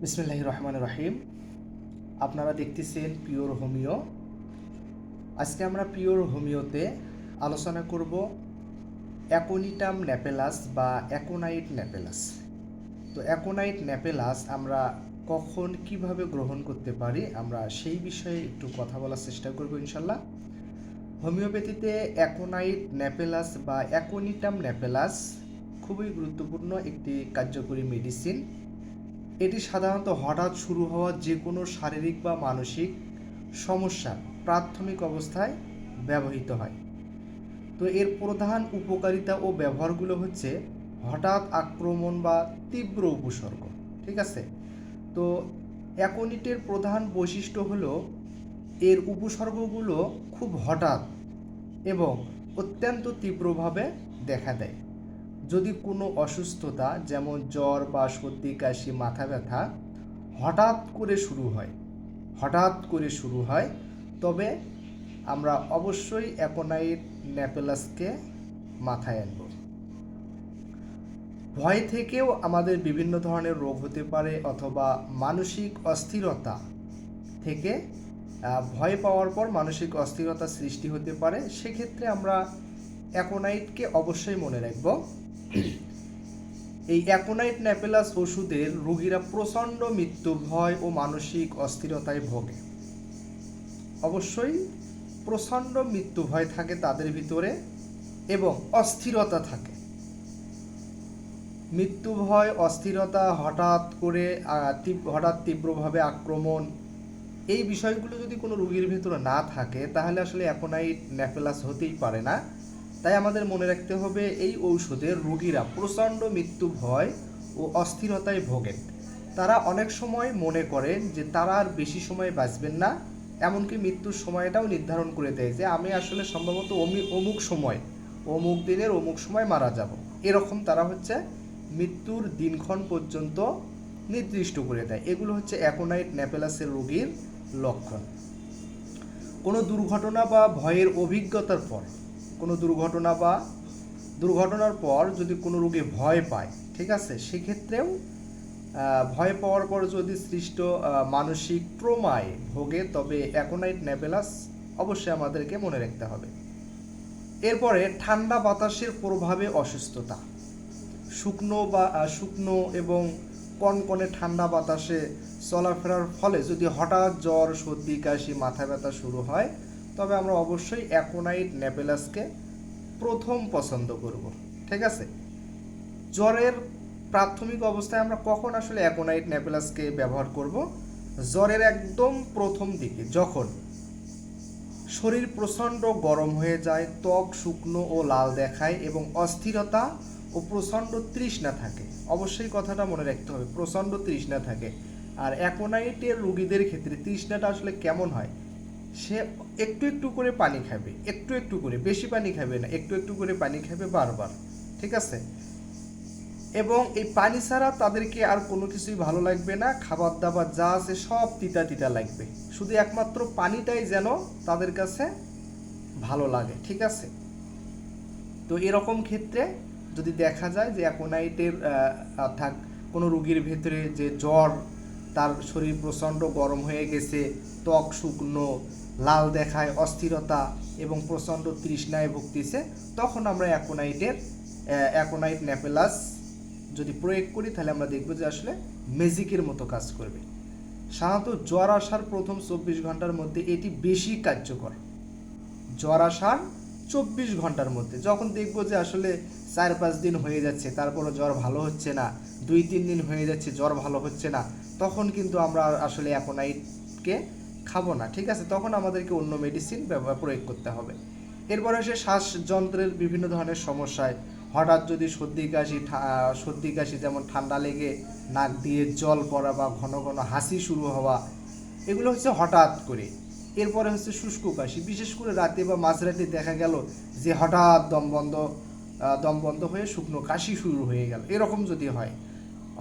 বিসমিল্লাহির রহমানির রহিম। আপনারা দেখতেছেন পিওর হোমিও। আজকে আমরা পিওর হোমিওতে আলোচনা করব অ্যাকোনিটাম নেপেলাস বা অ্যাকোনাইট নেপেলাস। তো অ্যাকোনাইট নেপেলাস আমরা কখন কিভাবে গ্রহণ করতে পারি আমরা সেই বিষয়ে একটু কথা বলার চেষ্টা করব ইনশাল্লাহ। হোমিওপ্যাথিতে অ্যাকোনাইট নেপেলাস বা অ্যাকোনিটাম নেপেলাস খুবই গুরুত্বপূর্ণ একটি কার্যকরী মেডিসিন। এটি সাধারণত হঠাৎ শুরু হওয়া যে কোনো শারীরিক বা মানসিক সমস্যার প্রাথমিক অবস্থায় ব্যবহৃত হয়। তো এর প্রধান উপকারিতা ও ব্যবহারগুলো হচ্ছে হঠাৎ আক্রমণ বা তীব্র উপসর্গ। ঠিক আছে। তো অ্যাকোনিটের প্রধান বৈশিষ্ট্য হলো এর উপসর্গগুলো খুব হঠাৎ এবং অত্যন্ত তীব্রভাবে দেখা দেয়। যদি কোনো অসুস্থতা যেমন জ্বর বা সর্দি কাশি মাথা ব্যথা হঠাৎ করে শুরু হয় তবে আমরা অবশ্যই অ্যাকোনাইট নেপেলাসকে মাথায় আনব। ভয় থেকেও আমাদের বিভিন্ন ধরনের রোগ হতে পারে অথবা মানসিক অস্থিরতা থেকে ভয় পাওয়ার পর মানসিক অস্থিরতা সৃষ্টি হতে পারে। সেক্ষেত্রে আমরা অ্যাকোনাইটকে অবশ্যই মনে রাখব। এই অ্যাকোনাইট নেপেলাস ওষুধের রোগীরা প্রচণ্ড মৃত্যু ভয় ও মানসিক অস্থিরতায় ভোগে। অবশ্যই প্রচণ্ড মৃত্যু ভয় থাকে তাদের ভিতরে এবং অস্থিরতা থাকে। মৃত্যু ভয়, অস্থিরতা, হঠাৎ তীব্রভাবে আক্রমণ, এই বিষয়গুলো যদি কোনো রোগীর ভিতরে না থাকে তাহলে আসলে অ্যাকোনাইট নেপেলাস হতেই পারে না। তাই আমাদের মনে রাখতে হবে এই ঔষধের রোগীরা প্রচণ্ড মৃত্যু ভয় ও অস্থিরতায় ভোগেন। তারা অনেক সময় মনে করেন যে তারা আর বেশি সময় বাঁচবেন না, এমনকি মৃত্যুর সময়টাও নির্ধারণ করে দেয় যে আমি আসলে সম্ভবত অমুক দিনের অমুক সময় মারা যাব। এরকম তারা মৃত্যুর দিনক্ষণ পর্যন্ত নির্দিষ্ট করে দেয়। এগুলো অ্যাকোনাইট নেপেলাসের রোগীর লক্ষণ। কোনো দুর্ঘটনা বা ভয়ের অভিজ্ঞতার পর দুর্ঘটনার পর যদি কোনো রোগী ভয় পায়, ঠিক আছে, সেক্ষেত্রেও ভয় পাওয়ার পর যদি সৃষ্ট মানসিক ট্রমায় ভোগে তবে অ্যাকোনাইট নেপেলাস অবশ্যই আমাদেরকে মনে রাখতে হবে। এরপরে ঠান্ডা বাতাসের প্রভাবে অসুস্থতা, শুকনো এবং কনকনে ঠান্ডা বাতাসে চলাফেরার ফলে যদি হঠাৎ জ্বর, সর্দি, কাশি, মাথা ব্যথা শুরু হয় তবে আমরা অবশ্যই অ্যাকোনাইট নেপেলাসকে প্রথম পছন্দ করব। ঠিক আছে। জ্বরের প্রাথমিক অবস্থায় আমরা কখন আসলে অ্যাকোনাইট নেপেলাসকে ব্যবহার করব? জ্বরের একদম প্রথম দিকে, যখন শরীর প্রচণ্ড গরম হয়ে যায়, ত্বক শুকনো ও লাল দেখায় এবং অস্থিরতা ও প্রচণ্ড তৃষ্ণা থাকে। অবশ্যই কথাটা মনে রাখতে হবে, প্রচণ্ড তৃষ্ণা থাকে। আর অ্যাকোনাইটের রোগীদের ক্ষেত্রে তৃষ্ণাটা আসলে কেমন হয়? সে একটু একটু করে পানি খাবে, বেশি পানি খাবে না, একটু একটু করে পানি খাবে বারবার। ঠিক আছে। এবং এই পানি ছাড়া তাদেরকে আর কোনো কিছুই ভালো লাগবে না, খাবার দাবার যা আছে সব তিতা তিতা লাগবে, শুধু একমাত্র পানিটাই যেন তাদের কাছে ভালো লাগে। ঠিক আছে। তো এরকম ক্ষেত্রে যদি দেখা যায় যে অ্যাকোনাইটের অর্থাৎ কোনো রোগীর ভেতরে যে জ্বর, তার শরীর প্রচণ্ড গরম হয়ে গেছে, ত্বক শুকনো, লাল দেখায়, অস্থিরতা এবং প্রচণ্ড তৃষ্ণায় ভুগতেছে, তখন আমরা অ্যাকোনাইট নেপেলাস যদি প্রয়োগ করি তাহলে আমরা দেখব যে আসলে ম্যাজিকের মতো কাজ করবে। সাধারণত জ্বর আসার প্রথম 24 ঘন্টার মধ্যে এটি বেশি কার্যকর। জ্বর আসার 24 ঘন্টার মধ্যে, যখন দেখব যে আসলে 4-5 দিন হয়ে যাচ্ছে তারপরও জ্বর ভালো হচ্ছে না, 2-3 দিন হয়ে যাচ্ছে জ্বর ভালো হচ্ছে না, তখন কিন্তু আমরা আসলে অ্যাকোনাইটকে খাবো না। ঠিক আছে। তখন আমাদেরকে অন্য মেডিসিন প্রয়োগ করতে হবে। এরপর শ্বাসযন্ত্রের বিভিন্ন ধরনের সমস্যায় হঠাৎ যদি সর্দি কাশি যেমন ঠান্ডা লেগে নাক দিয়ে জল পড়া বা ঘন ঘন হাসি শুরু হওয়া, এগুলো হঠাৎ করে। এরপরে শুষ্ক কাশি, বিশেষ করে রাতে বা মাঝরাতে দেখা গেল যে হঠাৎ দম বন্ধ হয়ে শুকনো কাশি শুরু হয়ে গেল, এরকম যদি হয়,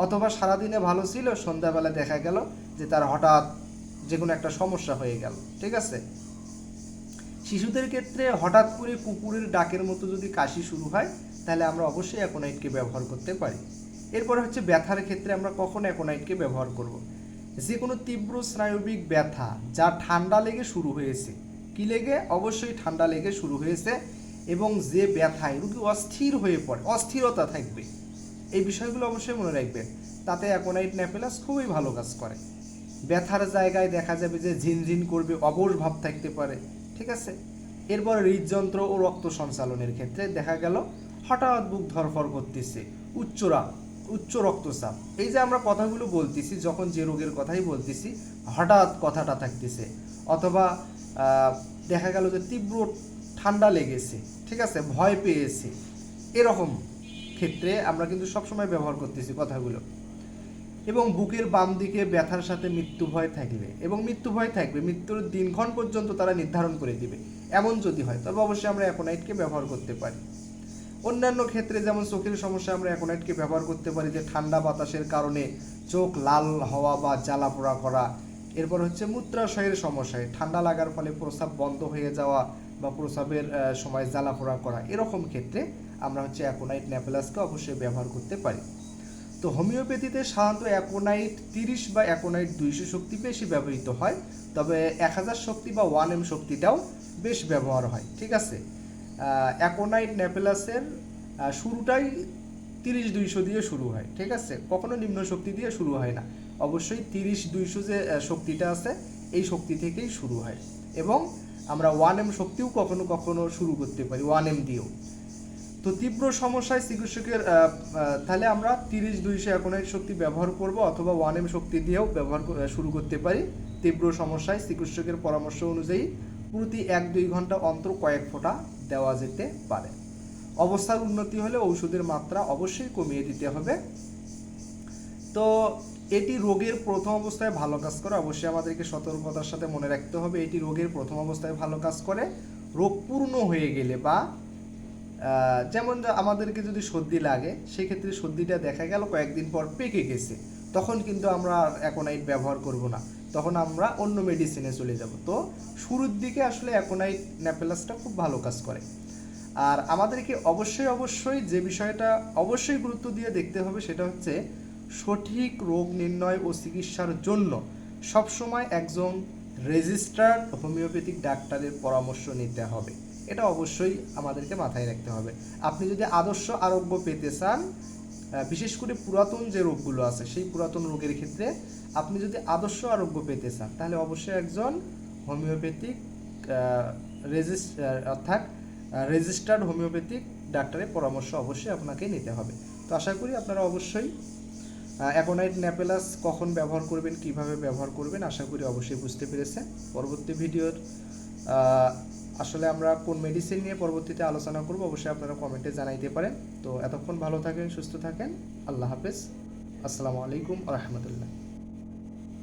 অথবা সারাদিনে ভালো ছিল, সন্ধ্যাবেলা দেখা গেল যে তার হঠাৎ যে কোনো একটা সমস্যা হয়ে গেল। ঠিক আছে। শিশুদের ক্ষেত্রে হঠাৎ করে কুকুরের ডাকের মতো যদি কাশি শুরু হয় তাহলে আমরা অবশ্যই অ্যাকোনাইটকে ব্যবহার করতে পারি। এরপরে হচ্ছে ব্যথার ক্ষেত্রে আমরা কখন অ্যাকোনাইটকে ব্যবহার করব। যে কোনো তীব্র স্নায়বিক ব্যথা যা ঠান্ডা লেগে শুরু হয়েছে, কি লেগে? অবশ্যই ঠান্ডা লেগে শুরু হয়েছে, এবং যে ব্যথায় রোগী অস্থির হয়ে পড়ে, অস্থিরতা থাকবে, এই বিষয়গুলো অবশ্যই মনে রাখবেন। তাতে অ্যাকোনাইট ন্যাপেলাস খুবই ভালো কাজ করে। ব্যথার জায়গায় দেখা যাবে যে ঝিনঝিন করবে, অবশ ভাব থাকতে পারে, ঠিক আছে। এরপর হৃদযন্ত্র ও রক্ত সঞ্চালনের ক্ষেত্রে দেখা গেল হঠাৎ বুক ধরফর করতেছে, উচ্চ রক্তচাপ, এই যে আমরা কথাগুলো বলতেছি, যখন যে রোগের কথাই বলতেছি হঠাৎ কথাটা থাকতেছে, অথবা দেখা গেল যে তীব্র ঠান্ডা লেগেছে, ঠিক আছে, ভয় পেয়েছে, এরকম ক্ষেত্রে আমরা কিন্তু সবসময় ব্যবহার করতেছি কথাগুলো। এবং বুকের বাম দিকে ব্যথার সাথে মৃত্যু ভয় থাকলে, এবং মৃত্যু ভয় থাকবে, মৃত্যুর দিনক্ষণ পর্যন্ত তারা নির্ধারণ করে দিবে, এমন যদি হয় তবে অবশ্যই আমরা অ্যাকোনাইটকে ব্যবহার করতে পারি। অন্যান্য ক্ষেত্রে যেমন চোখের সমস্যা আমরা অ্যাকোনাইটকে ব্যবহার করতে পারি, যে ঠান্ডা বাতাসের কারণে চোখ লাল হওয়া বা জ্বালা পোড়া করা। এরপর হচ্ছে মূত্রাশয়ের সমস্যায় ঠান্ডা লাগার ফলে প্রস্রাব বন্ধ হয়ে যাওয়া বা প্রস্রাবের সময় জ্বালা পোড়া করা, এরকম ক্ষেত্রে আমরা হচ্ছে অ্যাকোনাইট ন্যাপেলাসকে অবশ্যই ব্যবহার করতে পারি। তো হোমিওপ্যাথিতে সাধারণত অ্যাকোনাইট 30 বা অ্যাকোনাইট 200 শক্তি বেশি ব্যবহৃত হয়, তবে 1000 শক্তি বা 1M শক্তিটাও বেশ ব্যবহার হয়, ঠিক আছে। অ্যাকোনাইট ন্যাপেলাসের শুরুটাই 30-200 দিয়ে শুরু হয়, ঠিক আছে, কখনো নিম্ন শক্তি দিয়ে শুরু হয় না, অবশ্যই 30-200 যে শক্তিটা আছে এই শক্তি থেকেই শুরু হয়, এবং আমরা 1M শক্তিও কখনো কখনো শুরু করতে পারি 1M দিয়েও। তো তীব্র সমস্যায় চিকিৎসকের তাহলে আমরা 30-200 অ্যাকোনাইট শক্তি ব্যবহার করব, অথবা 1M শক্তি দিয়েও ব্যবহার শুরু করতে পারি। তীব্র সমস্যায় চিকিৎসকের পরামর্শ অনুযায়ী প্রতি 1-2 ঘন্টা অন্তর কয়েক ফোঁটা দেওয়া যেতে পারে। অবস্থার উন্নতি হলে ওষুধের মাত্রা অবশ্যই কমিয়ে দিতে হবে। তো এটি রোগের প্রথম অবস্থায় ভালো কাজ করে, অবশ্যই আমাদেরকে সতর্কতার সাথে মনে রাখতে হবে, এটি রোগের প্রথম অবস্থায় ভালো কাজ করে। রোগ পূর্ণ হয়ে গেলে বা যেমন আমাদেরকে যদি সর্দি লাগে, সেক্ষেত্রে সর্দিটা দেখা গেল কয়েকদিন পর পেকে গেছে, তখন কিন্তু আমরা অ্যাকোনাইট ব্যবহার করব না, তখন আমরা অন্য মেডিসিনে চলে যাব। তো শুরুর দিকে আসলে অ্যাকোনাইট ন্যাপেলাসটা খুব ভালো কাজ করে। আর আমাদেরকে অবশ্যই যে বিষয়টা অবশ্যই গুরুত্ব দিয়ে দেখতে হবে, সেটা হচ্ছে সঠিক রোগ নির্ণয় ও চিকিৎসার জন্য সবসময় একজন রেজিস্টার্ড হোমিওপ্যাথিক ডাক্তারের পরামর্শ নিতে হবে, এটা অবশ্যই আমাদেরকে মাথায় রাখতে হবে। আপনি যদি আদর্শ আরোগ্য পেতে চান, বিশেষ করে পুরাতন যে রোগগুলো আছে সেই পুরাতন রোগের ক্ষেত্রে আপনি যদি আদর্শ আরোগ্য পেতে চান, তাহলে অবশ্যই একজন হোমিওপ্যাথিক অর্থাৎ রেজিস্টার্ড হোমিওপ্যাথিক ডাক্তারের পরামর্শ অবশ্যই আপনাকে নিতে হবে। তো আশা করি আপনারা অবশ্যই অ্যাকোনাইট ন্যাপেলাস কখন ব্যবহার করবেন, কিভাবে ব্যবহার করবেন, আশা করি অবশ্যই বুঝতে পেরেছেন। পরবর্তী ভিডিওর আসলে আমরা কোন মেডিসিন নিয়ে পরবর্তীতে আলোচনা করব, অবশ্যই আপনারা কমেন্টে জানাইতে পারেন। তো এতক্ষণ ভালো থাকেন, সুস্থ থাকেন, আল্লাহ হাফেজ, আসসালামু আলাইকুম ওয়া রাহমাতুল্লাহ।